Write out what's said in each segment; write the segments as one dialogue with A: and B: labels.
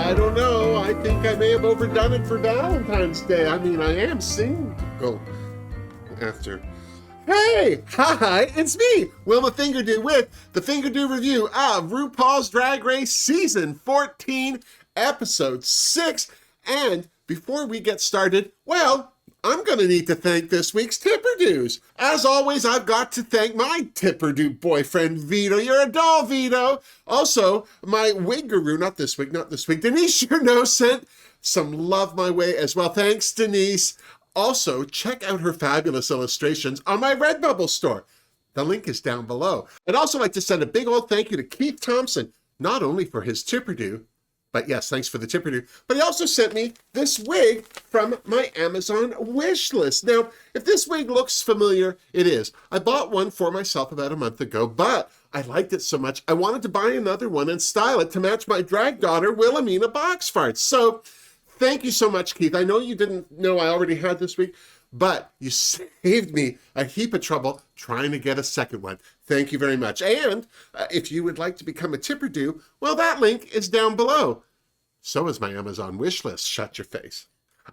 A: I don't know. I think I may have overdone it for Valentine's Day. I mean, I am single after. Hey, hi, it's me, Wilma Fingerdoo with the Fingerdoo review of RuPaul's Drag Race Season 14, Episode 6. And before we get started, well, I'm going to need to thank this week's Tipperdoos. As always, I've got to thank my Tipperdoo boyfriend, Vito. You're a doll, Vito. Also, my wig guru, not this week, Denise Cherneau sent some love my way as well. Thanks, Denise. Also, check out her fabulous illustrations on my Redbubble store. The link is down below. I'd also like to send a big old thank you to Keith Thompson, not only for his Tipperdoo, but yes, thanks for the Tipperdoo, but he also sent me this wig from my Amazon wish list. Now, if this wig looks familiar, it is. I bought one for myself about a month ago, but I liked it so much, I wanted to buy another one and style it to match my drag daughter, Wilhelmina Box Farts. So, thank you so much, Keith. I know you didn't know I already had this wig, but you saved me a heap of trouble trying to get a second one. Thank you very much. And if you would like to become a Tipperdoo, well, that link is down below. So is my Amazon wish list. Shut your face.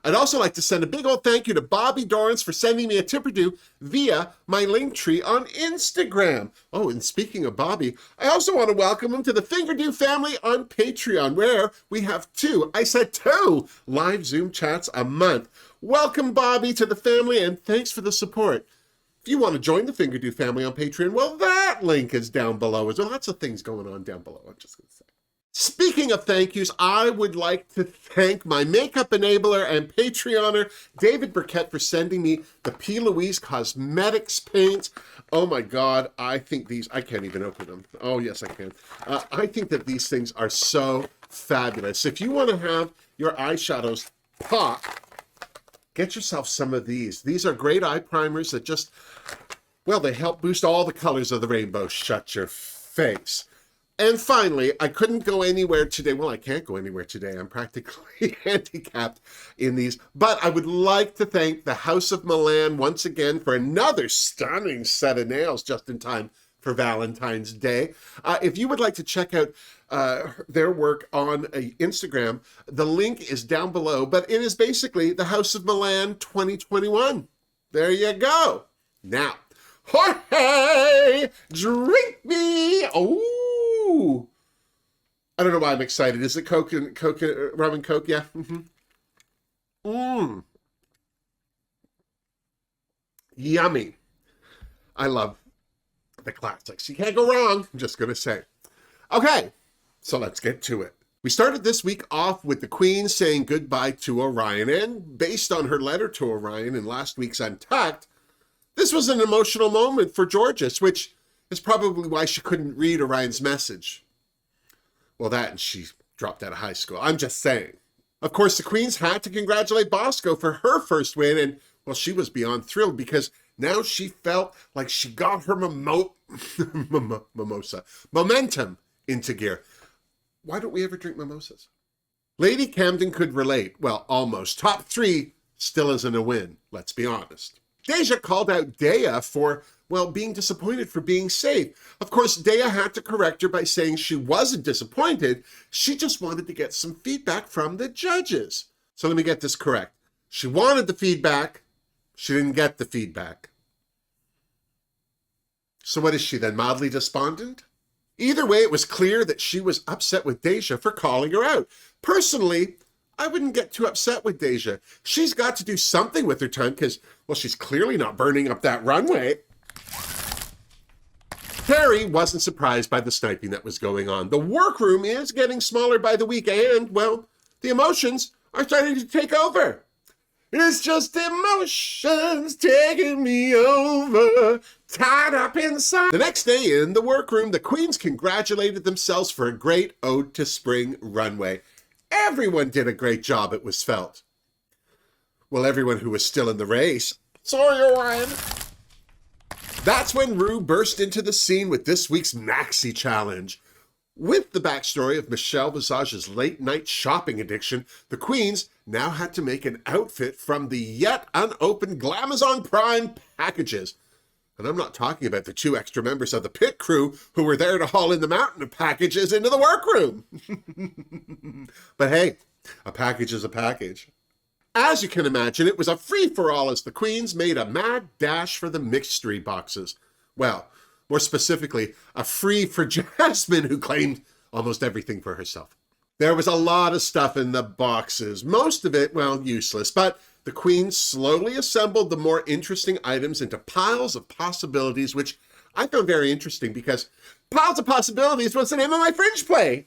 A: I'd also like to send a big old thank you to Bobby Dorrance for sending me a Tipperdoo via my link tree on Instagram. Oh, and speaking of Bobby, I also want to welcome him to the Fingerdoo family on Patreon, where we have two live Zoom chats a month. Welcome, Bobby, to the family, and thanks for the support. If you want to join the Fingerdoo family on Patreon, well, that link is down below as well. Lots of things going on down below, I'm just going to say. Speaking of thank yous, I would like to thank my makeup enabler and Patreoner, David Burkett, for sending me the P. Louise Cosmetics paints. Oh my God, I think these, I can't even open them. Oh yes, I can. I think that these things are so fabulous. If you want to have your eyeshadows pop, get yourself some of these. These are great eye primers that just, well, they help boost all the colors of the rainbow. Shut your face. And finally, I couldn't go anywhere today. Well, I can't go anywhere today. I'm practically handicapped in these. But I would like to thank the House of Milan once again for another stunning set of nails just in time for Valentine's Day. If you would like to check out their work on Instagram, the link is down below. But it is basically the House of Milan 2021. There you go. Now, Jorge, drink me. Oh. I don't know why I'm excited. Is it Coke, rum and Coke? Yeah. Yummy. I love the classics. You can't go wrong. I'm just going to say. Okay, so let's get to it. We started this week off with the Queen saying goodbye to Orion, and based on her letter to Orion in last week's Untucked, this was an emotional moment for Georges, which is probably why she couldn't read Orion's message. Well, that and she dropped out of high school. I'm just saying. Of course, the Queens had to congratulate Bosco for her first win, and, well, she was beyond thrilled because now she felt like she got her momentum into gear. Why don't we ever drink mimosas? Lady Camden could relate. Well, almost. Top 3 still isn't a win, let's be honest. Deja called out Dea for, well, being disappointed for being safe. Of course, Dea had to correct her by saying she wasn't disappointed. She just wanted to get some feedback from the judges. So let me get this correct. She wanted the feedback. She didn't get the feedback. So what is she then, mildly despondent? Either way, it was clear that she was upset with Deja for calling her out. Personally, I wouldn't get too upset with Deja. She's got to do something with her tongue because, well, she's clearly not burning up that runway. Harry wasn't surprised by the sniping that was going on. The workroom is getting smaller by the week and, well, the emotions are starting to take over. It's just emotions taking me over, tied up inside. The next day in the workroom, the Queens congratulated themselves for a great Ode to Spring runway. Everyone did a great job, it was felt. Well, everyone who was still in the race. Sorry, Orion. That's when Ru burst into the scene with this week's Maxi challenge. With the backstory of Michelle Visage's late-night shopping addiction, the Queens now had to make an outfit from the yet unopened Glamazon Prime packages. And I'm not talking about the 2 extra members of the pit crew who were there to haul in the mountain of packages into the workroom. But hey, a package is a package. As you can imagine, it was a free-for-all as the queens made a mad dash for the mystery boxes. Well, more specifically, a free for Jasmine, who claimed almost everything for herself. There was a lot of stuff in the boxes, most of it, well, useless, but the queens slowly assembled the more interesting items into piles of possibilities, which I found very interesting because Piles of Possibilities was the name of my fringe play.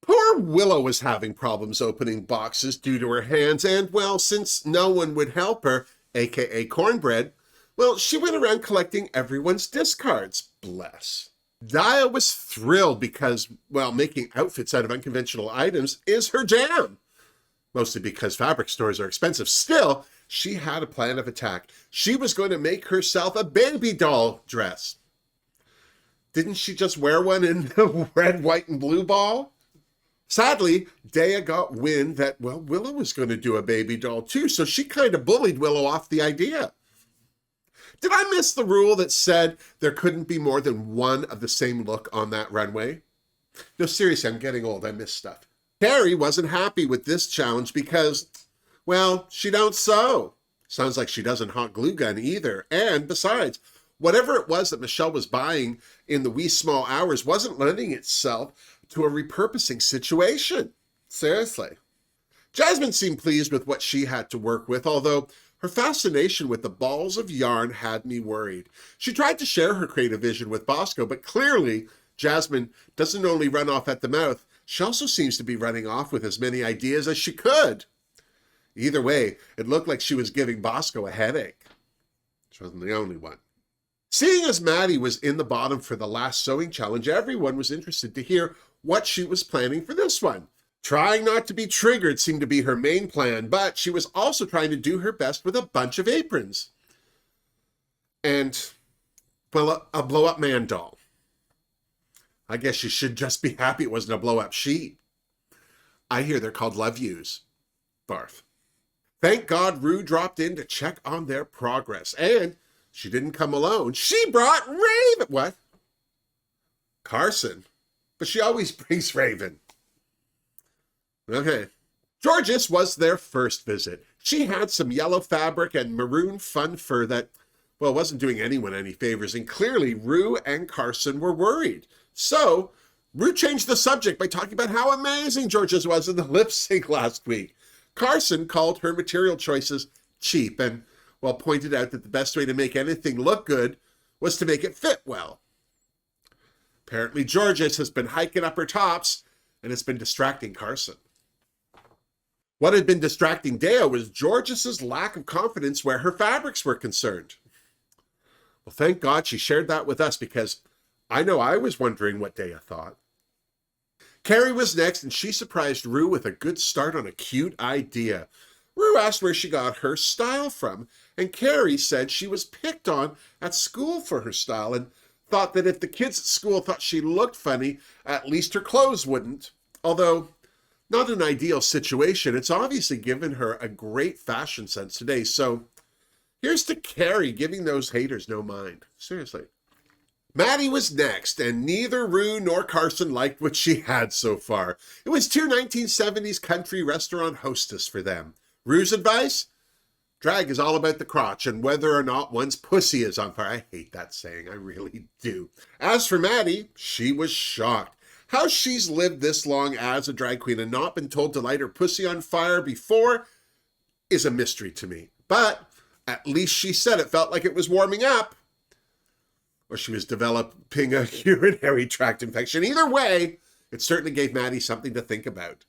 A: Poor Willow was having problems opening boxes due to her hands, and, well, since no one would help her, aka Cornbread, well, she went around collecting everyone's discards. Bless. Daya was thrilled because, well, making outfits out of unconventional items is her jam. Mostly because fabric stores are expensive. Still, she had a plan of attack. She was going to make herself a baby doll dress. Didn't she just wear one in the red, white, and blue ball? Sadly, Daya got wind that, well, Willow was going to do a baby doll too, so she kind of bullied Willow off the idea. Did I miss the rule that said there couldn't be more than one of the same look on that runway? No, seriously, I'm getting old. I miss stuff. Carrie wasn't happy with this challenge because, well, she don't sew. Sounds like she doesn't hot glue gun either. And besides, whatever it was that Michelle was buying in the wee small hours wasn't lending itself to a repurposing situation. Seriously. Jasmine seemed pleased with what she had to work with, although her fascination with the balls of yarn had me worried. She tried to share her creative vision with Bosco, but clearly Jasmine doesn't only run off at the mouth, she also seems to be running off with as many ideas as she could. Either way, it looked like she was giving Bosco a headache. She wasn't the only one. Seeing as Maddie was in the bottom for the last sewing challenge, everyone was interested to hear what she was planning for this one. Trying not to be triggered seemed to be her main plan, but she was also trying to do her best with a bunch of aprons. And, well, a blow-up man doll. I guess you should just be happy it wasn't a blow-up sheet. I hear they're called love yous. Barf. Thank God Rue dropped in to check on their progress. And she didn't come alone. She brought Raven. What? Carson. But she always brings Raven. Okay. Georges was their first visit. She had some yellow fabric and maroon fun fur that, well, wasn't doing anyone any favors. And clearly Rue and Carson were worried. So, Rue changed the subject by talking about how amazing Georges was in the lip sync last week. Carson called her material choices cheap and, well, pointed out that the best way to make anything look good was to make it fit well. Apparently, Georges has been hiking up her tops, and it's been distracting Carson. What had been distracting Daya was Georges' lack of confidence where her fabrics were concerned. Well, thank God she shared that with us because I know I was wondering what Daya thought. Carrie was next, and she surprised Rue with a good start on a cute idea. Rue asked where she got her style from, and Carrie said she was picked on at school for her style and thought that if the kids at school thought she looked funny, at least her clothes wouldn't. Although, not an ideal situation, it's obviously given her a great fashion sense today. So here's to Carrie giving those haters no mind. Seriously. Maddie was next, and neither Rue nor Carson liked what she had so far. It was two 1970s country restaurant hostess for them. Rue's advice? Drag is all about the crotch and whether or not one's pussy is on fire. I hate that saying, I really do. As for Maddie, she was shocked. How she's lived this long as a drag queen and not been told to light her pussy on fire before is a mystery to me. But at least she said it felt like it was warming up. Or she was developing a urinary tract infection. Either way, it certainly gave Maddie something to think about.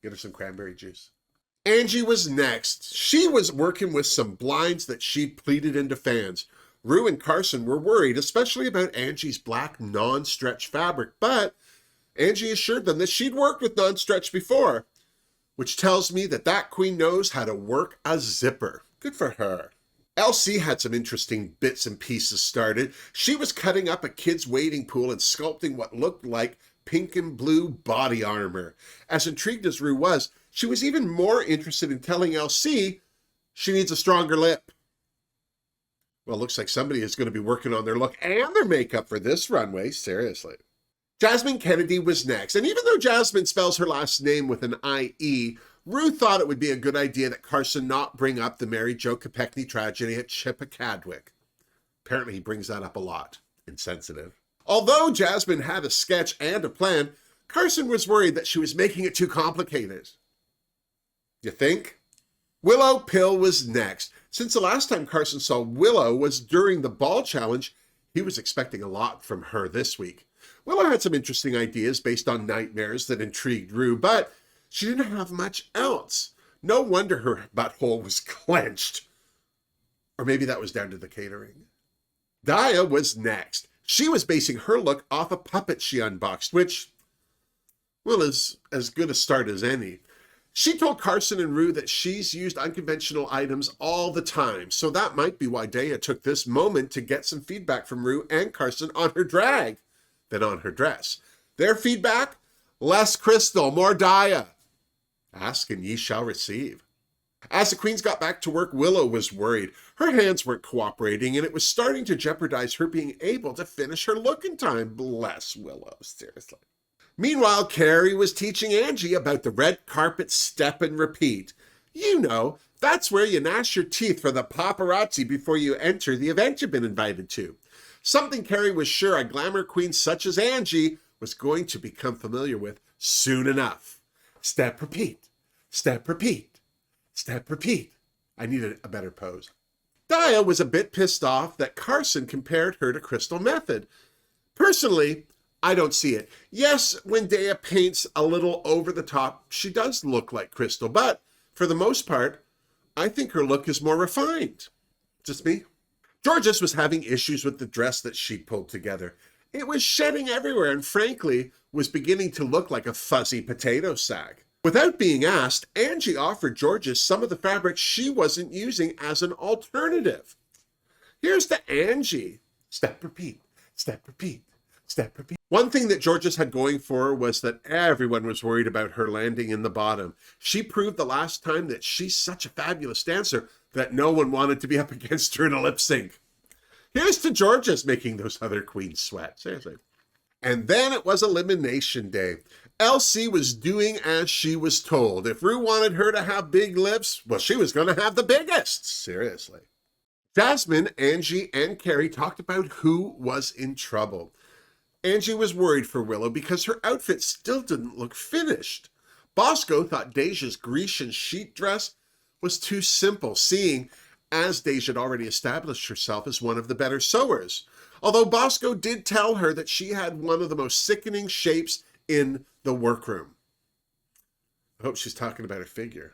A: Get her some cranberry juice. Angie was next. She was working with some blinds that she'd pleated into fans. Rue and Carson were worried, especially about Angie's black non-stretch fabric, but Angie assured them that she'd worked with non-stretch before, which tells me that that queen knows how to work a zipper. Good for her. Elsie had some interesting bits and pieces started. She was cutting up a kid's wading pool and sculpting what looked like pink and blue body armor. As intrigued as Rue was, she was even more interested in telling Elsie she needs a stronger lip. Well, looks like somebody is going to be working on their look and their makeup for this runway, seriously. Jasmine Kennedy was next, and even though Jasmine spells her last name with an I-E, Ru thought it would be a good idea that Carson not bring up the Mary Jo Kopechne tragedy at Chippewa. Apparently he brings that up a lot. Insensitive. Although Jasmine had a sketch and a plan, Carson was worried that she was making it too complicated. You think? Willow Pill was next. Since the last time Carson saw Willow was during the ball challenge, he was expecting a lot from her this week. Willow had some interesting ideas based on nightmares that intrigued Ru, but she didn't have much else. No wonder her butthole was clenched. Or maybe that was down to the catering. Daya was next. She was basing her look off a puppet she unboxed, which, well, is as good a start as any. She told Carson and Ru that she's used unconventional items all the time, so that might be why Daya took this moment to get some feedback from Ru and Carson on her drag than on her dress. Their feedback? Less crystal, more Daya. Ask and ye shall receive. As the queens got back to work, Willow was worried. Her hands weren't cooperating, and it was starting to jeopardize her being able to finish her look in time. Bless Willow, seriously. Meanwhile, Carrie was teaching Angie about the red carpet step and repeat. You know, that's where you gnash your teeth for the paparazzi before you enter the event you've been invited to. Something Carrie was sure a glamour queen such as Angie was going to become familiar with soon enough. Step, repeat. Step, repeat. Step, repeat. I needed a better pose. Daya was a bit pissed off that Carson compared her to Crystal Method. Personally, I don't see it. Yes, when Daya paints a little over the top, she does look like Crystal, but for the most part, I think her look is more refined. Just me. Georges was having issues with the dress that she pulled together. It was shedding everywhere and frankly was beginning to look like a fuzzy potato sack. Without being asked, Angie offered Georges some of the fabric she wasn't using as an alternative. Here's to Angie. Step, repeat. Step, repeat. Step, repeat. One thing that Georges had going for her was that everyone was worried about her landing in the bottom. She proved the last time that she's such a fabulous dancer that no one wanted to be up against her in a lip sync. Here's to Georges making those other queens sweat. Seriously. And then it was Elimination Day. LC was doing as she was told. If Ru wanted her to have big lips, well, she was going to have the biggest. Seriously. Jasmine, Angie, and Carrie talked about who was in trouble. Angie was worried for Willow because her outfit still didn't look finished. Bosco thought Deja's Grecian sheet dress was too simple, seeing as Deja had already established herself as one of the better sewers. Although Bosco did tell her that she had one of the most sickening shapes in the workroom. I hope she's talking about her figure.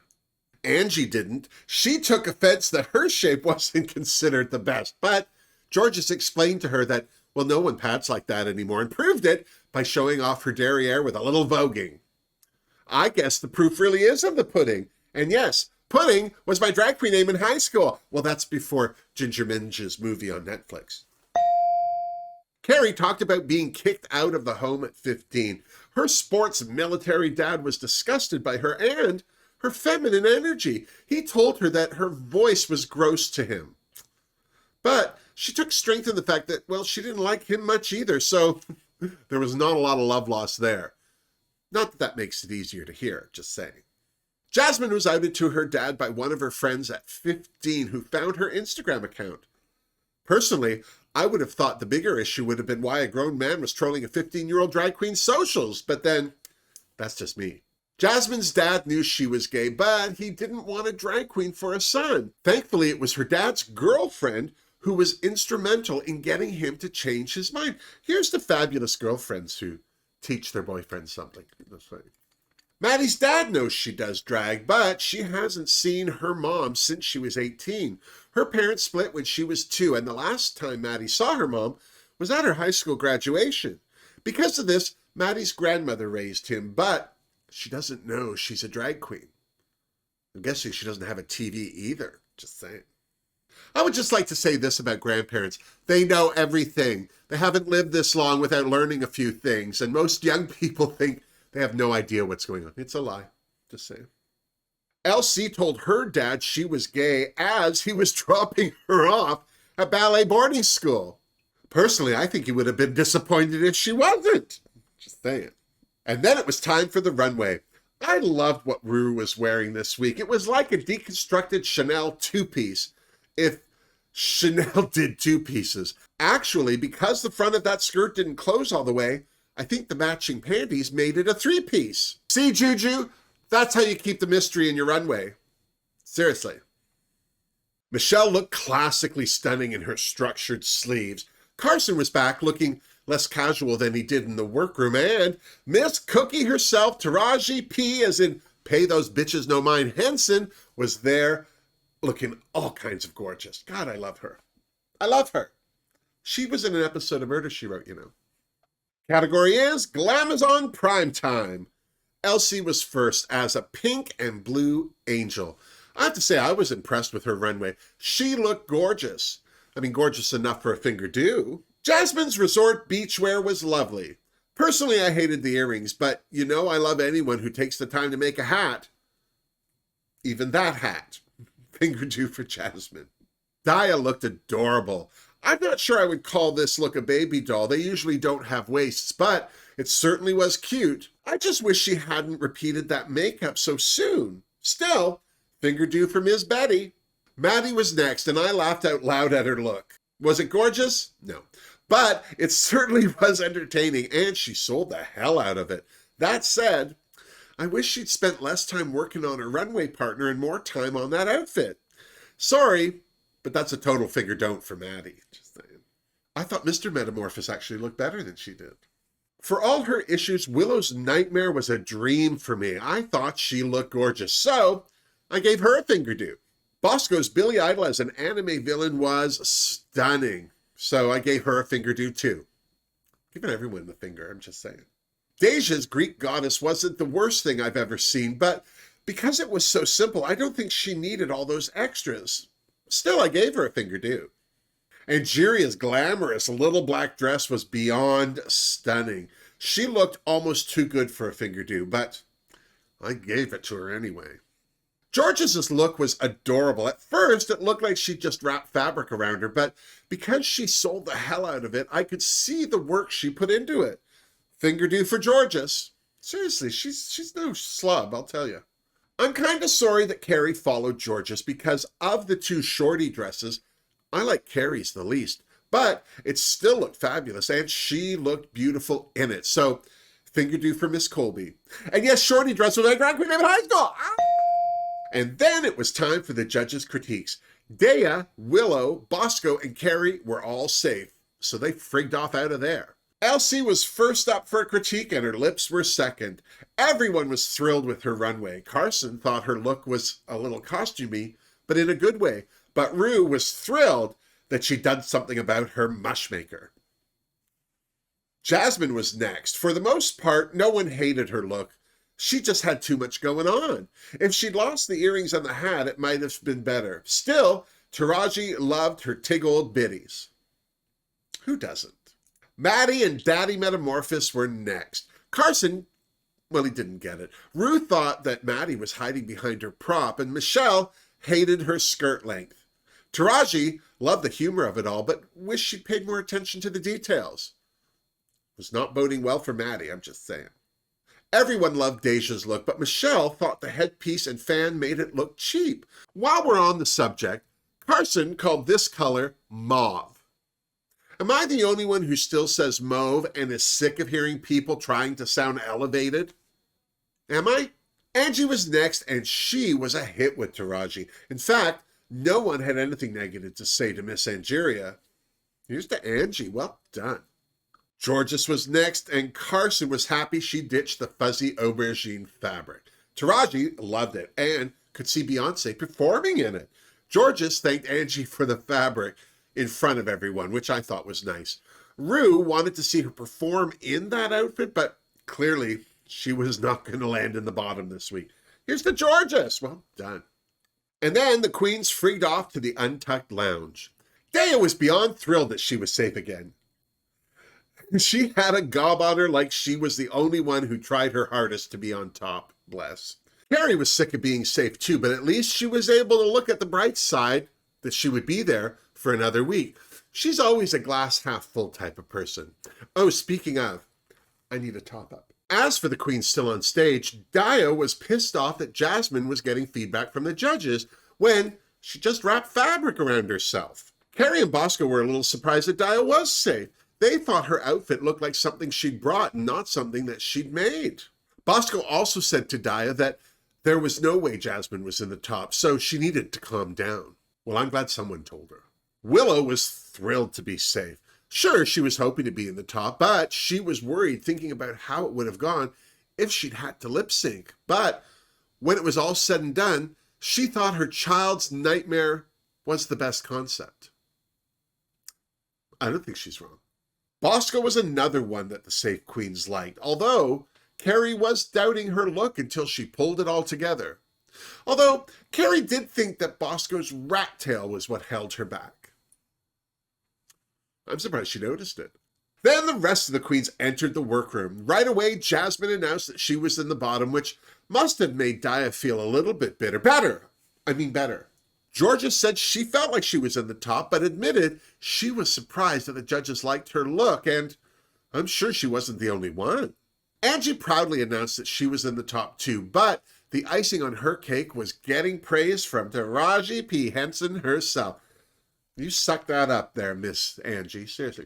A: Angie didn't. She took offense that her shape wasn't considered the best, but Georges explained to her that, well, no one pats like that anymore, and proved it by showing off her derriere with a little voguing. I guess the proof really is in the pudding. And yes, Pudding was my drag queen name in high school. Well, that's before Ginger Minge's movie on Netflix. Carrie talked about being kicked out of the home at 15. Her sports military dad was disgusted by her and her feminine energy. He told her that her voice was gross to him. But she took strength in the fact that, well, she didn't like him much either, so there was not a lot of love lost there. Not that that makes it easier to hear, just saying. Jasmine was outed to her dad by one of her friends at 15 who found her Instagram account. Personally, I would have thought the bigger issue would have been why a grown man was trolling a 15-year-old drag queen's socials, but then, that's just me. Jasmine's dad knew she was gay, but he didn't want a drag queen for a son. Thankfully, it was her dad's girlfriend who was instrumental in getting him to change his mind. Here's the fabulous girlfriends who teach their boyfriends something. That's funny. Maddie's dad knows she does drag, but she hasn't seen her mom since she was 18. Her parents split when she was 2, and the last time Maddie saw her mom was at her high school graduation. Because of this, Maddie's grandmother raised him, but she doesn't know she's a drag queen. I'm guessing she doesn't have a TV either, just saying. I would just like to say this about grandparents. They know everything. They haven't lived this long without learning a few things, and most young people think they have no idea what's going on. It's a lie. Just saying. LC told her dad she was gay as he was dropping her off at ballet boarding school. Personally, I think he would have been disappointed if she wasn't. Just saying. And then it was time for the runway. I loved what Ru was wearing this week. It was like a deconstructed Chanel two-piece, if Chanel did two pieces. Actually, because the front of that skirt didn't close all the way, I think the matching panties made it a three-piece. See, Juju? That's how you keep the mystery in your runway. Seriously. Michelle looked classically stunning in her structured sleeves. Carson was back looking less casual than he did in the workroom, and Miss Cookie herself, Taraji P, as in pay those bitches no mind Henson, was there looking all kinds of gorgeous. God, I love her. I love her. She was in an episode of Murder, She Wrote, you know. Category is Glamazon Primetime. Elsie was first as a pink and blue angel. I have to say, I was impressed with her runway. She looked gorgeous. I mean, gorgeous enough for a Fingerdoo. Jasmine's resort beachwear was lovely. Personally, I hated the earrings, but you know I love anyone who takes the time to make a hat. Even that hat. Fingerdoo for Jasmine. Daya looked adorable. I'm not sure I would call this look a baby doll. They usually don't have waists, but it certainly was cute. I just wish she hadn't repeated that makeup so soon. Still, Fingerdoo for Ms. Betty. Maddie was next, and I laughed out loud at her look. Was it gorgeous? No. But it certainly was entertaining, and she sold the hell out of it. That said, I wish she'd spent less time working on her runway partner and more time on that outfit. Sorry, but that's a total figure don't for Maddie. Just saying. I thought Mr. Metamorphosis actually looked better than she did. For all her issues, Willow's nightmare was a dream for me. I thought she looked gorgeous, so I gave her a Fingerdoo. Bosco's Billy Idol as an anime villain was stunning, so I gave her a Fingerdoo too. Giving everyone the finger, I'm just saying. Deja's Greek goddess wasn't the worst thing I've ever seen, but because it was so simple, I don't think she needed all those extras. Still, I gave her a Fingerdoo. Angeria's glamorous little black dress was beyond stunning. She looked almost too good for a Fingerdoo, but I gave it to her anyway. George's look was adorable. At first, it looked like she just wrapped fabric around her, but because she sold the hell out of it, I could see the work she put into it. Fingerdoo for George's. Seriously, she's no slub, I'll tell you. I'm kind of sorry that Carrie followed George's because of the two shorty dresses, I like Carrie's the least, but it still looked fabulous, and she looked beautiful in it. So, Fingerdoo for Miss Colby. And yes, shorty dress was my drag queen in high school. And then it was time for the judges' critiques. Daya, Willow, Bosco, and Carrie were all safe, so they frigged off out of there. Elsie was first up for a critique, and her lips were second. Everyone was thrilled with her runway. Carson thought her look was a little costumey, but in a good way. But Ru was thrilled that she'd done something about her mush maker. Jasmine was next. For the most part, no one hated her look. She just had too much going on. If she'd lost the earrings and the hat, it might have been better. Still, Taraji loved her tig old biddies. Who doesn't? Maddie and Daddy Metamorphosis were next. Carson, well, he didn't get it. Ru thought that Maddie was hiding behind her prop, and Michelle hated her skirt length. Taraji loved the humor of it all, but wished she'd paid more attention to the details. Was not boding well for Maddie, I'm just saying. Everyone loved Deja's look, but Michelle thought the headpiece and fan made it look cheap. While we're on the subject, Carson called this color mauve. Am I the only one who still says mauve and is sick of hearing people trying to sound elevated? Am I? Angie was next, and she was a hit with Taraji. In fact, no one had anything negative to say to Miss Angeria. Here's to Angie. Well done. Georges was next, and Carson was happy she ditched the fuzzy aubergine fabric. Taraji loved it and could see Beyonce performing in it. Georges thanked Angie for the fabric in front of everyone, which I thought was nice. Ru wanted to see her perform in that outfit, but clearly she was not going to land in the bottom this week. Here's to Georges. Well done. And then the queens frigged off to the Untucked Lounge. Daya was beyond thrilled that she was safe again. She had a gob on her like she was the only one who tried her hardest to be on top. Bless. Carrie was sick of being safe too, but at least she was able to look at the bright side that she would be there for another week. She's always a glass half full type of person. Oh, speaking of, I need a top up. As for the queen still on stage, Daya was pissed off that Jasmine was getting feedback from the judges when she just wrapped fabric around herself. Carrie and Bosco were a little surprised that Daya was safe. They thought her outfit looked like something she'd brought, not something that she'd made. Bosco also said to Daya that there was no way Jasmine was in the top, so she needed to calm down. Well, I'm glad someone told her. Willow was thrilled to be safe. Sure, she was hoping to be in the top, but she was worried thinking about how it would have gone if she'd had to lip sync. But when it was all said and done, she thought her child's nightmare was the best concept. I don't think she's wrong. Bosco was another one that the safe queens liked, although Carrie was doubting her look until she pulled it all together. Although Carrie did think that Bosco's rat tail was what held her back. I'm surprised she noticed it. Then the rest of the queens entered the workroom. Right away, Jasmine announced that she was in the bottom, which must have made Daya feel a little bit better. Georgia said she felt like she was in the top, but admitted she was surprised that the judges liked her look, and I'm sure she wasn't the only one. Angie proudly announced that she was in the top too, but the icing on her cake was getting praise from Taraji P. Henson herself. You suck that up there, Miss Angie. Seriously.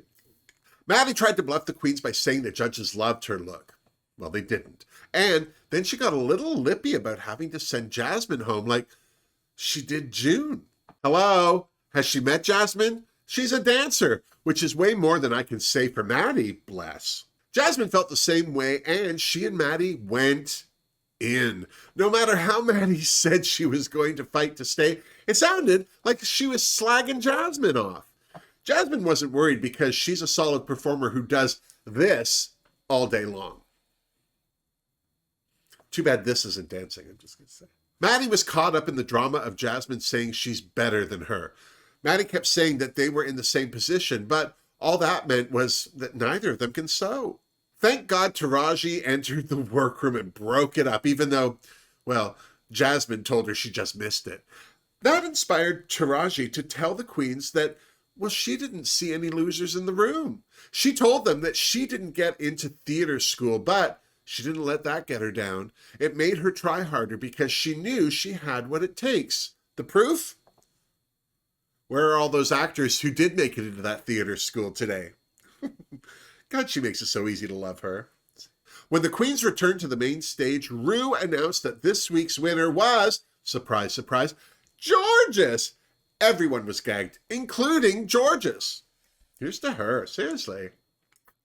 A: Maddie tried to bluff the queens by saying the judges loved her look. Well, they didn't. And then she got a little lippy about having to send Jasmine home like she did June. Hello? Has she met Jasmine? She's a dancer, which is way more than I can say for Maddie, bless. Jasmine felt the same way, and she and Maddie went in. No matter how Maddie said she was going to fight to stay, it sounded like she was slagging Jasmine off. Jasmine wasn't worried because she's a solid performer who does this all day long. Too bad this isn't dancing, I'm just going to say. Maddie was caught up in the drama of Jasmine saying she's better than her. Maddie kept saying that they were in the same position, but all that meant was that neither of them can sew. Thank God Taraji entered the workroom and broke it up, even though, well, Jasmine told her she just missed it. That inspired Taraji to tell the queens that, well, she didn't see any losers in the room. She told them that she didn't get into theater school, but she didn't let that get her down. It made her try harder because she knew she had what it takes. The proof? Where are all those actors who did make it into that theater school today? God, she makes it so easy to love her. When the queens returned to the main stage, Ru announced that this week's winner was, surprise, surprise, Georges. Everyone was gagged, including Georges. Here's to her, seriously.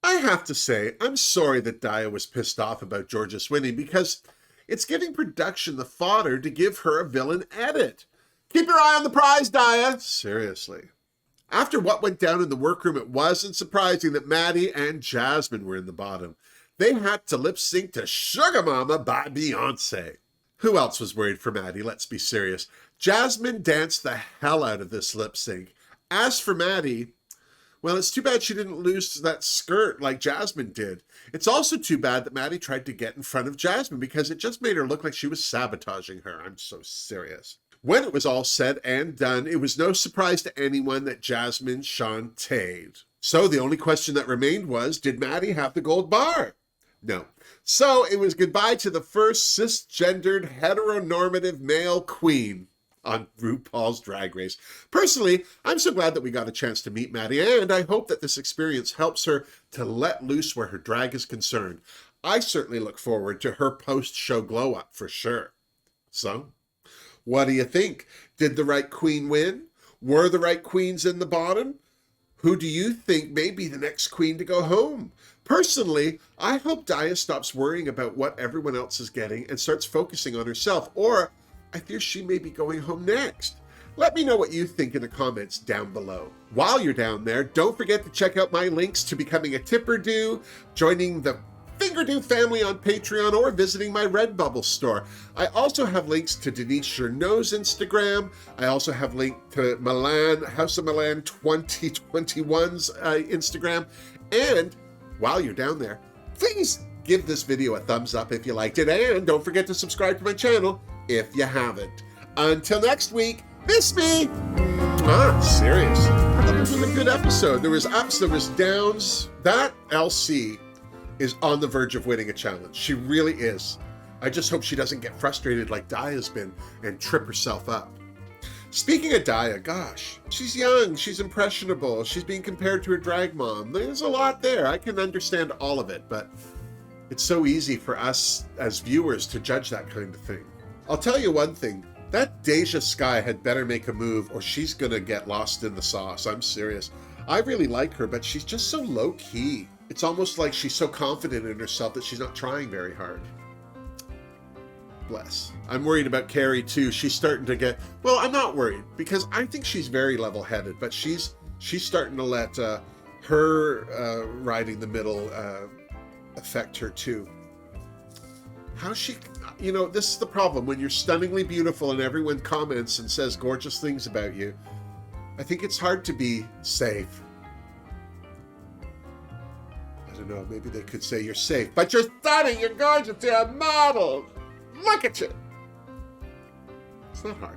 A: I have to say, I'm sorry that Daya was pissed off about Georges winning because it's giving production the fodder to give her a villain edit. Keep your eye on the prize, Daya. Seriously. After what went down in the workroom, it wasn't surprising that Maddie and Jasmine were in the bottom. They had to lip sync to Sugar Mama by Beyonce. Who else was worried for Maddie? Let's be serious. Jasmine danced the hell out of this lip sync. As for Maddie, well, it's too bad she didn't lose that skirt like Jasmine did. It's also too bad that Maddie tried to get in front of Jasmine because it just made her look like she was sabotaging her. I'm so serious. When it was all said and done, it was no surprise to anyone that Jasmine shantaed. So the only question that remained was, did Maddie have the gold bar? No. So it was goodbye to the first cisgendered heteronormative male queen on RuPaul's Drag Race. Personally, I'm so glad that we got a chance to meet Maddie, and I hope that this experience helps her to let loose where her drag is concerned. I certainly look forward to her post-show glow-up for sure. So, what do you think? Did the right queen win? Were the right queens in the bottom? Who do you think may be the next queen to go home? Personally, I hope Daya stops worrying about what everyone else is getting and starts focusing on herself, or I fear she may be going home next. Let me know what you think in the comments down below. While you're down there, don't forget to check out my links to becoming a Tipperdoo, joining the Fingerdoo family on Patreon, or visiting my Redbubble store. I also have links to Denise Cherneau's Instagram. I also have link to Milan, House of Milan 2021's Instagram. And while you're down there, please give this video a thumbs up if you liked it, and don't forget to subscribe to my channel if you haven't. Until next week, miss me! not serious. I thought this was a good episode. There was ups, there was downs. That LC is on the verge of winning a challenge. She really is. I just hope she doesn't get frustrated like Daya's been and trip herself up. Speaking of Daya, gosh, she's young, she's impressionable, she's being compared to her drag mom. There's a lot there. I can understand all of it, but it's so easy for us as viewers to judge that kind of thing. I'll tell you one thing. That Deja Skye had better make a move or she's gonna get lost in the sauce. I'm serious. I really like her, but she's just so low-key. It's almost like she's so confident in herself that she's not trying very hard. Bless. I'm worried about Carrie too. She's starting to get, well, I'm not worried because I think she's very level-headed, but she's starting to let her riding the middle affect her too. How she, you know, this is the problem when you're stunningly beautiful and everyone comments and says gorgeous things about you. I think it's hard to be safe. I don't know, maybe they could say you're safe, but you're stunning, you're gorgeous, you're a model. Look at you. It's not hard.